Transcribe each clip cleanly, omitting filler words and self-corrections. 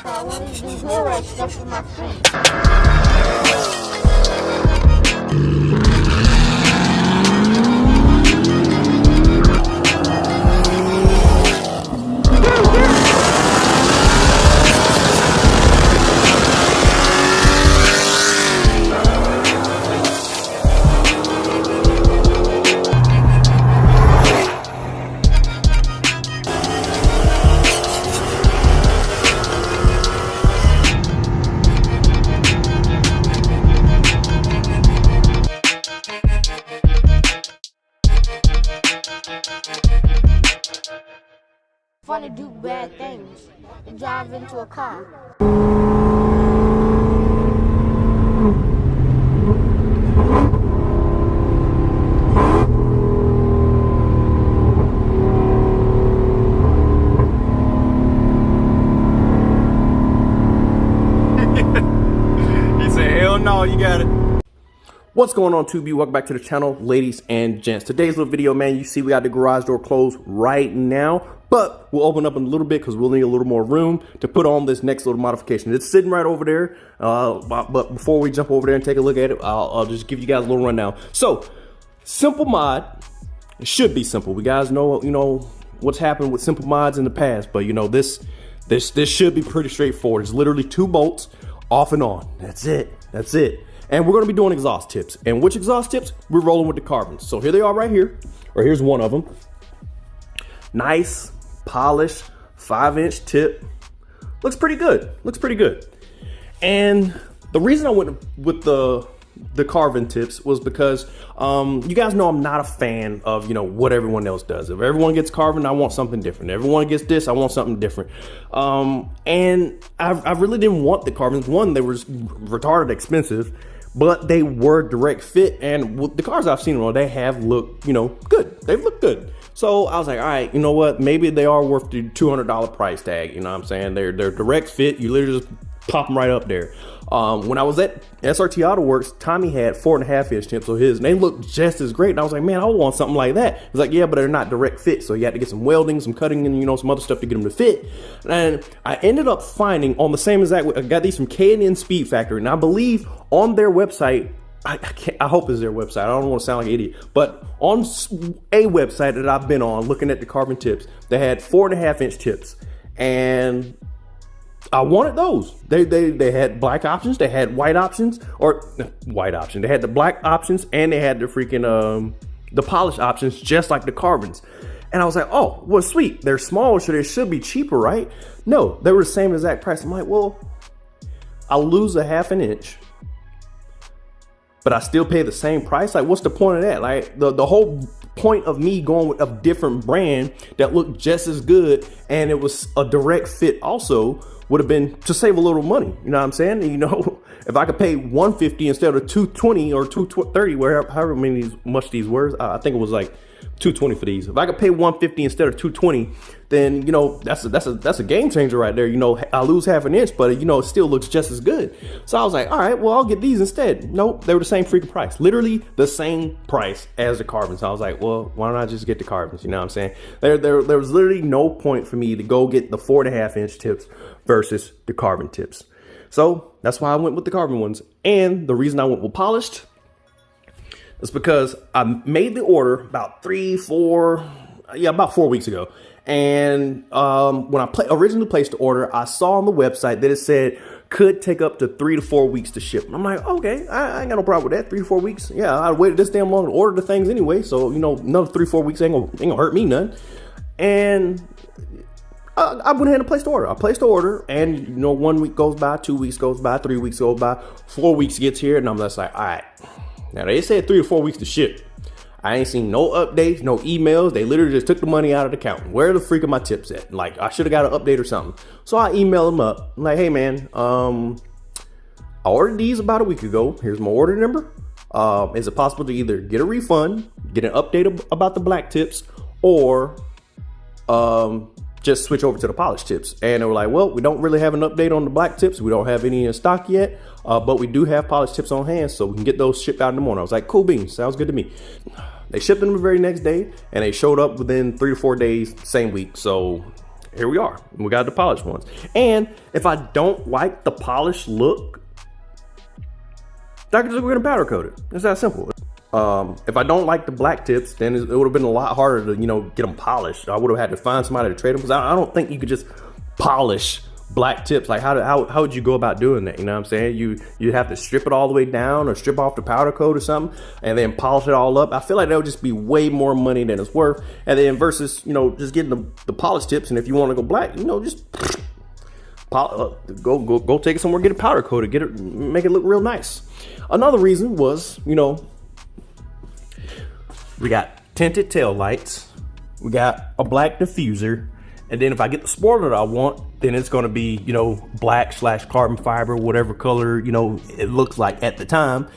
I want to do hair stuff with my feet. Fun to do bad things and drive into a car. He said, hell no, you got it. What's going on, 2B? Welcome back to the channel, ladies and gents. Today's little video, man, you see we got the garage door closed right now, but we'll open up in a little bit because we'll need a little more room to put on this next little modification. It's sitting right over there, but before we jump over there and take a look at it, I'll just give you guys a little rundown. So, simple mod. It should be simple. We guys know, what's happened with simple mods in the past, but this should be pretty straightforward. It's literally 2 bolts off and on. That's it. That's it. And we're going to be doing exhaust tips. And which exhaust tips? We're rolling with the Carvens. So here they are right here. Or here's one of them. Nice, polished, 5-inch tip. Looks pretty good. Looks pretty good. And the reason I went with the Carven tips was because you guys know I'm not a fan of what everyone else does. If everyone gets Carven, I want something different. If everyone gets this, I want something different. And I really didn't want the Carvens. One, they were retarded expensive, but they were direct fit, and the cars I've seen, they have looked good. They've looked good. So I was like, all right, you know what? Maybe they are worth the $200 price tag. You know what I'm saying? They're direct fit. You literally just pop them right up there. When I was at SRT Auto Works, Tommy had 4.5-inch tips of his, and they looked just as great. And I was like, man, I want something like that. He's like, yeah, but they're not direct fit, so you had to get some welding, some cutting, and some other stuff to get them to fit. And I ended up finding on the same exact. I got these from K&N Speed Factory, and I believe on their website. I hope it's their website. I don't want to sound like an idiot, but on a website that I've been on, looking at the Carven tips, they had 4.5-inch tips, and I wanted those. They had black options, they had white options, or white option. They had the black options, and they had the freaking the polished options, just like the Carvens. And I was like, oh, well, sweet. They're smaller, so they should be cheaper, right? No, they were the same exact price. I'm like, well, I'll lose a 1/2 inch, but I still pay the same price. Like, what's the point of that? Like, the whole point of me going with a different brand that looked just as good and it was a direct fit also would have been to save a little money. You know what I'm saying? If I could pay $150 instead of $220 or $230, however much these were, I think it was like $220 for these. If I could pay $150 instead of $220, then that's a game changer right there. I lose 1/2 inch, but it still looks just as good. So I was like, all right, well, I'll get these instead. Nope, they were the same freaking price, literally the same price as the Carvens. So I was like, well, why don't I just get the Carvens? You know what I'm saying? There was literally no point for me to go get the 4.5-inch tips versus the Carven tips. So that's why I went with the Carven ones. And the reason I went with polished is because I made the order about 4 weeks ago. And when I originally placed the order, I saw on the website that it said could take up to 3 to 4 weeks to ship. I'm like, okay, I ain't got no problem with that. 3 to 4 weeks. Yeah, I waited this damn long to order the things anyway. So, another 3 or 4 weeks ain't gonna hurt me none. And I went ahead and placed the order. I placed the order, and 1 week goes by, 2 weeks goes by, 3 weeks goes by, 4 weeks gets here, and I'm just like, all right. Now they said 3 to 4 weeks to ship. I ain't seen no updates, no emails. They literally just took the money out of the account. Where the freak are my tips at? Like, I should have got an update or something. So I emailed them up. I'm like, hey man, I ordered these about a week ago. Here's my order number. Is it possible to either get a refund, get an update about the black tips, or just switch over to the polished tips. And they were like, well, we don't really have an update on the black tips. We don't have any in stock yet, but we do have polished tips on hand, so we can get those shipped out in the morning. I was like, cool beans, sounds good to me. They shipped them the very next day, and they showed up within 3 to 4 days, same week. So here we are. We got the polished ones. And if I don't like the polished look, we're gonna powder coat it. It's that simple. If I don't like the black tips, then it would have been a lot harder to, get them polished. I would have had to find somebody to trade them, because I don't think you could just polish black tips. Like how would you go about doing that? You know what I'm saying? You'd have to strip it all the way down or strip off the powder coat or something and then polish it all up. I feel like that would just be way more money than it's worth. And then versus, just getting the polished tips. And if you want to go black, just go take it somewhere, get it powder coated, make it look real nice. Another reason was, we got tinted tail lights, we got a black diffuser, and then if I get the spoiler that I want, then it's gonna be, black/carbon fiber, whatever color, it looks like at the time.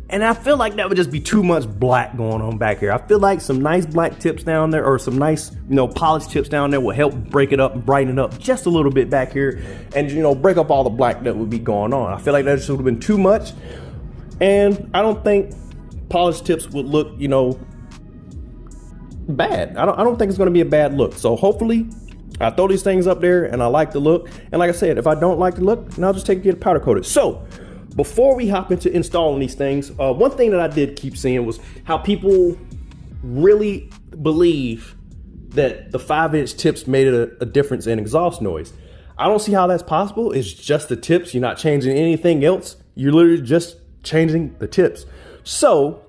And I feel like that would just be too much black going on back here. I feel like some nice black tips down there, or some nice, polished tips down there will help break it up and brighten it up just a little bit back here, and, break up all the black that would be going on. I feel like that just would have been too much, and I don't think polished tips would look, bad. I don't think it's going to be a bad look. So hopefully I throw these things up there and I like the look. And like I said, if I don't like the look, then I'll just take it, get it powder coated. So before we hop into installing these things, one thing that I did keep seeing was how people really believe that the 5-inch tips made a difference in exhaust noise. I don't see how that's possible. It's just the tips. You're not changing anything else. You're literally just changing the tips. So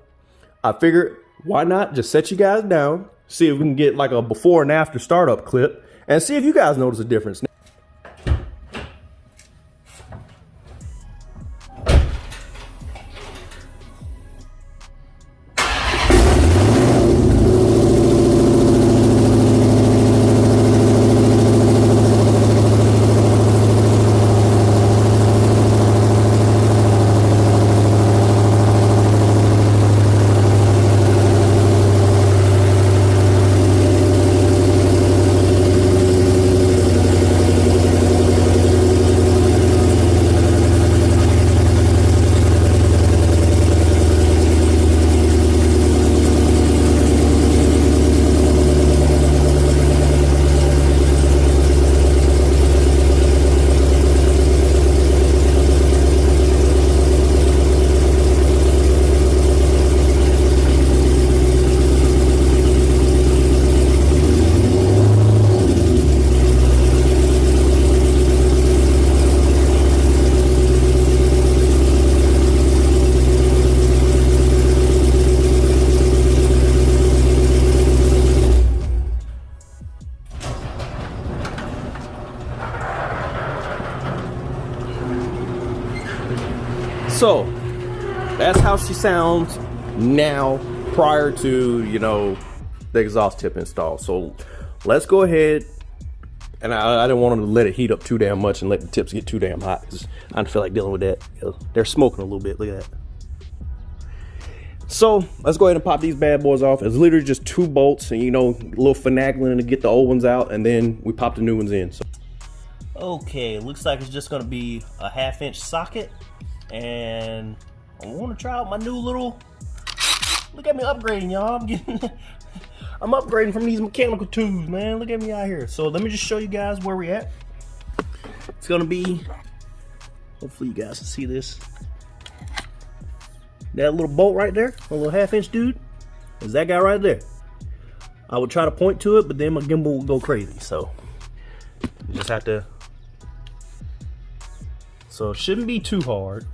I figured, why not just set you guys down, see if we can get like a before and after startup clip, and see if you guys notice a difference. So that's how she sounds now, prior to, the exhaust tip install. So let's go ahead, and I didn't want to let it heat up too damn much and let the tips get too damn hot, because I don't feel like dealing with that. They're smoking a little bit. Look at that. So let's go ahead and pop these bad boys off. It's literally just 2 bolts and, a little finagling to get the old ones out, and then we pop the new ones in. So okay, looks like it's just going to be a 1/2-inch socket, and I want to try out my new little, look at me upgrading, y'all. I'm upgrading from these mechanical tools, man. Look at me out here. So let me just show you guys where we're at. It's gonna be, hopefully you guys can see this. That little bolt right there, a little 1/2-inch dude, is that guy right there. I would try to point to it, but then my gimbal will go crazy. So you just have to, so it shouldn't be too hard.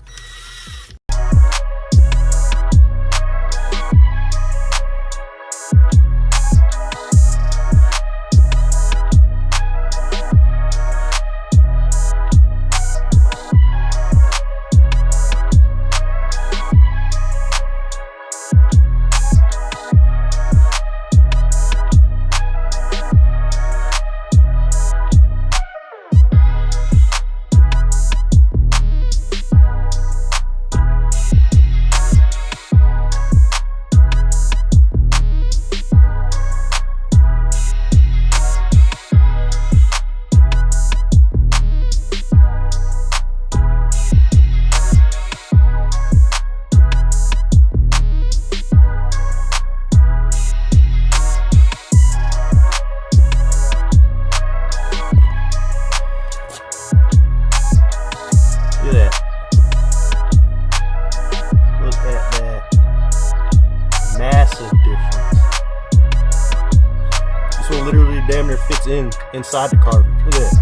it fits inside the Carven. Look at that.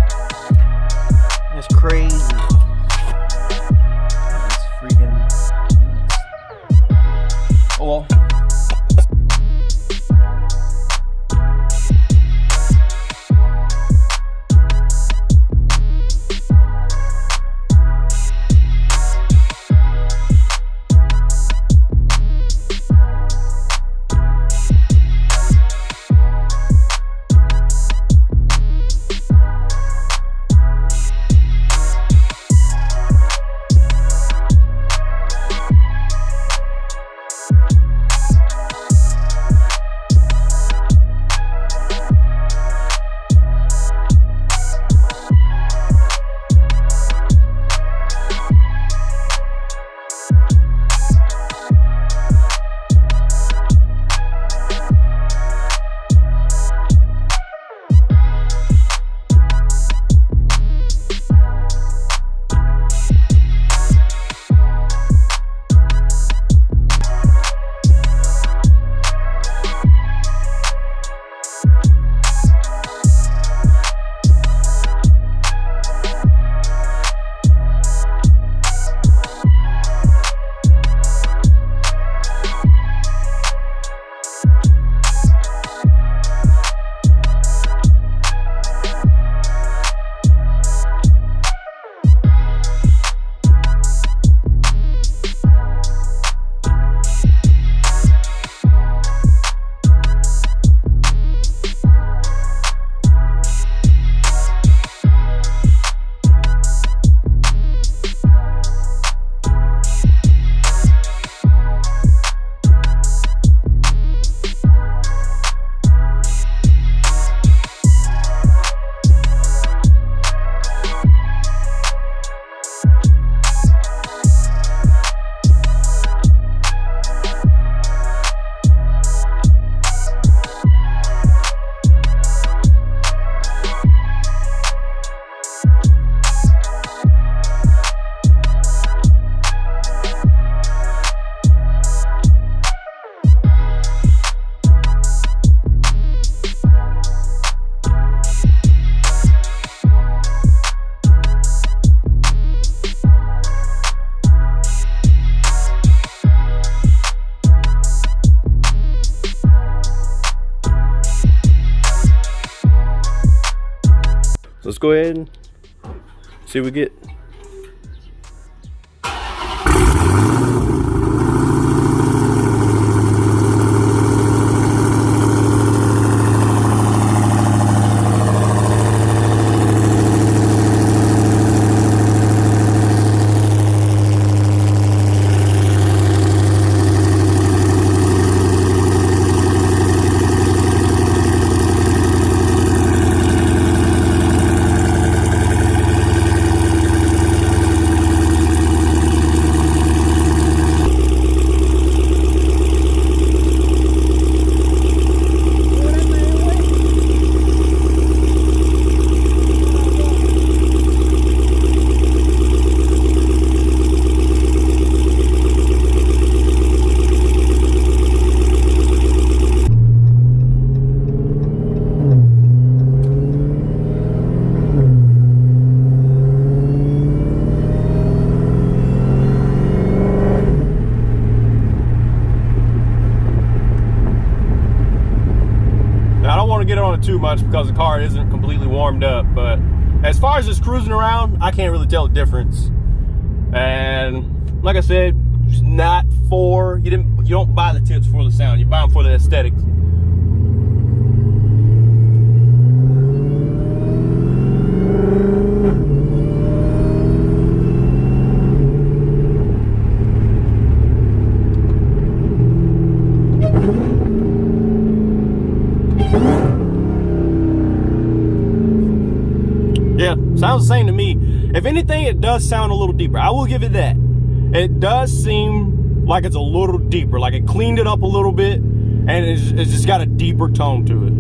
That's crazy. That's freaking nuts. Oh well. Let's go ahead and see what we get. Get on it too much because the car isn't completely warmed up, but as far as just cruising around, I can't really tell the difference. And like I said, it's not for you don't buy the tips for the sound, you buy them for the aesthetics. Yeah, sounds the same to me. If anything, it does sound a little deeper. I will give it that. It does seem like it's a little deeper, like it cleaned it up a little bit, and it's just got a deeper tone to it.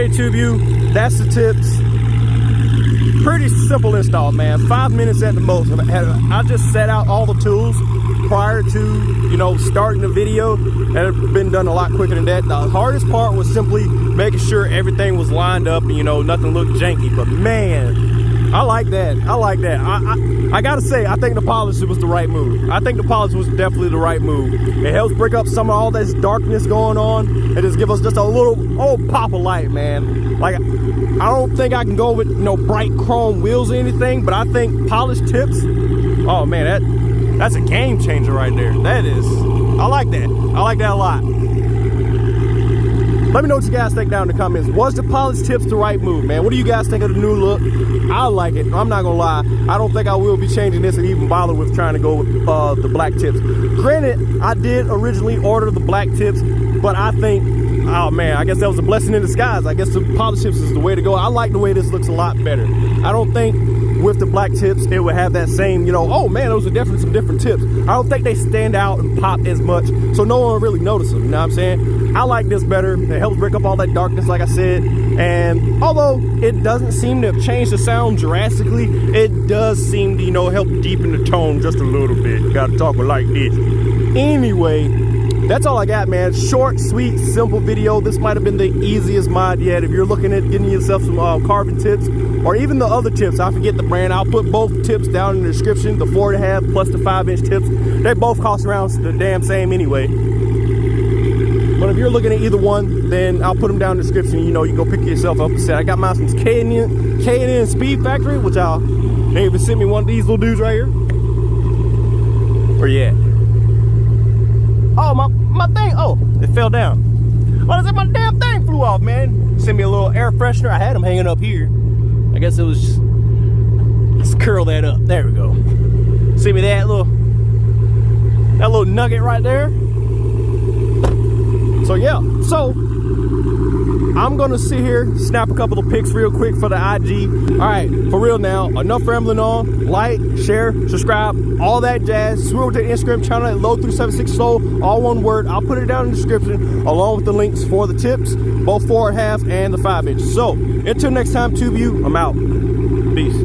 Alrighty, TubeU, that's the tips. Pretty simple install, man. 5 minutes at the most. I just set out all the tools prior to, you know, starting the video, and it's been done a lot quicker than that. The hardest part was simply making sure everything was lined up and, you know, nothing looked janky. But man, I like that. I like that. I gotta say, I think the polish was the right move. I think the polish was definitely the right move. It helps break up some of all this darkness going on and just give us just a little old pop of light, man. Like, I don't think I can go with, you know, bright chrome wheels or anything, but I think polished tips, oh man, that's a game changer right there. That is, I like that. I like that a lot. Let me know what you guys think down in the comments. Was the polished tips the right move, man? What do you guys think of the new look? I like it. I'm not gonna lie. I don't think I will be changing this and even bother with trying to go with the black tips. Granted, I did originally order the black tips, but I think, oh man, I guess that was a blessing in disguise. I guess the polished tips is the way to go. I like the way this looks a lot better. I don't think with the black tips it would have that same, you know, oh man, those are definitely some different tips. I don't think they stand out and pop as much, so no one really notices them, you know what I'm saying? I like this better. It helps break up all that darkness, like I said, and although it doesn't seem to have changed the sound drastically, it does seem to, you know, help deepen the tone just a little bit. Gotta talk like this. Anyway, that's all I got, man. Short, sweet, simple video. This might have been the easiest mod yet. If you're looking at getting yourself some Carven tips, or even the other tips, I forget the brand. I'll put both tips down in the description. The 4.5 plus the 5-inch tips. They both cost around the damn same anyway. But if you're looking at either one, then I'll put them down in the description. You know, you can go pick yourself up and say, I got mine from K&N Speed Factory, which they even sent me one of these little dudes right here. Where you at? Oh, my thing, oh, it fell down. Oh, my damn thing flew off, man. Sent me a little air freshener. I had them hanging up here. I guess it was just, let's curl that up. There we go. See me that little nugget right there? So yeah, so I'm gonna sit here, snap a couple of pics real quick for the IG. All right, for real now, enough rambling on. Like, share, subscribe, all that jazz. Swim to the Instagram channel at Low376Soul, all one word. I'll put it down in the description along with the links for the tips, both 4.5 and the 5-inch. So until next time, TubeU, I'm out. Peace.